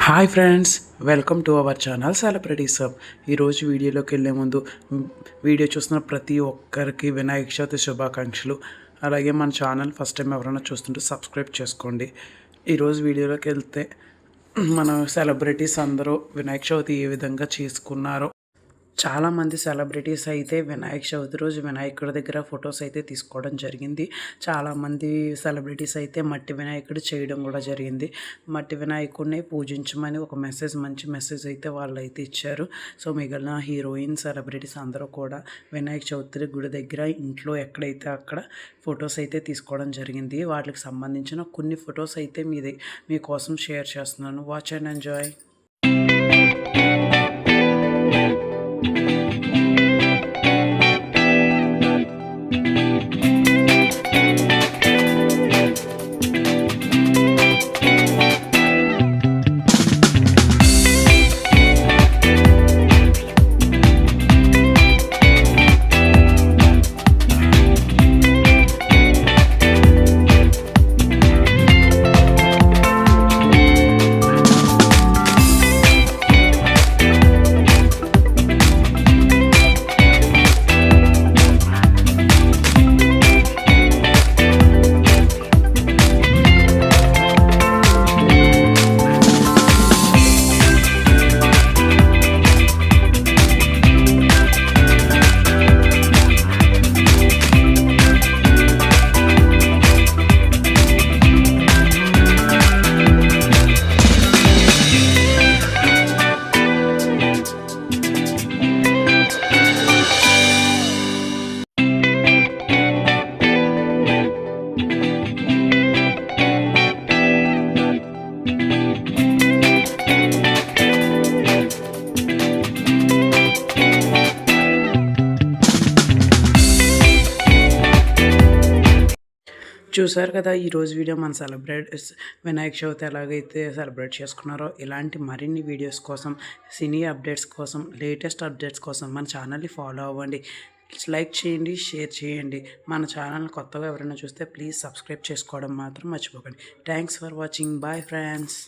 Hi friends, welcome to our channel celebrities hub. ఈరోజు వీడియోలోకి వెళ్ళే ముందు వీడియో చూస్తున్న ప్రతి ఒక్కరికి వినాయక చవితి శుభాకాంక్షలు. అలాగే మన ఛానల్ ఫస్ట్ టైం ఎవరైనా చూస్తుంటే సబ్స్క్రైబ్ చేసుకోండి. ఈరోజు వీడియోలోకి వెళ్తే మన సెలబ్రిటీస్ అందరూ వినాయక చవితి ఏ విధంగా చేసుకున్నారో, చాలామంది సెలబ్రిటీస్ అయితే వినాయక చవితి రోజు వినాయకుడి దగ్గర ఫొటోస్ అయితే తీసుకోవడం జరిగింది. చాలామంది సెలబ్రిటీస్ అయితే మట్టి వినాయకుడు చేయడం కూడా జరిగింది. మట్టి వినాయకుడిని పూజించమని ఒక మంచి మెసేజ్ అయితే వాళ్ళు అయితే ఇచ్చారు. సో మిగిలిన హీరోయిన్ సెలబ్రిటీస్ అందరూ కూడా వినాయక చవితి గుడి దగ్గర ఇంట్లో ఎక్కడైతే అక్కడ ఫొటోస్ అయితే తీసుకోవడం జరిగింది. వాటికి సంబంధించిన కొన్ని ఫొటోస్ అయితే మీకోసం షేర్ చేస్తున్నాను. Watch and enjoy. చూసారు కదా ఈరోజు వీడియో మన వినాయక చవితి ఎలాగైతే సెలబ్రేట్ చేసుకున్నారో, ఇలాంటి మరిన్ని వీడియోస్ కోసం, సినీ అప్డేట్స్ కోసం, లేటెస్ట్ అప్డేట్స్ కోసం మన ఛానల్ని ఫాలో అవ్వండి. లైక్ చేయండి, షేర్ చేయండి. మన ఛానల్ కొత్తగా ఎవరైనా చూస్తే ప్లీజ్ సబ్స్క్రైబ్ చేసుకోవడం మాత్రం మర్చిపోకండి. Thanks for watching. Bye friends.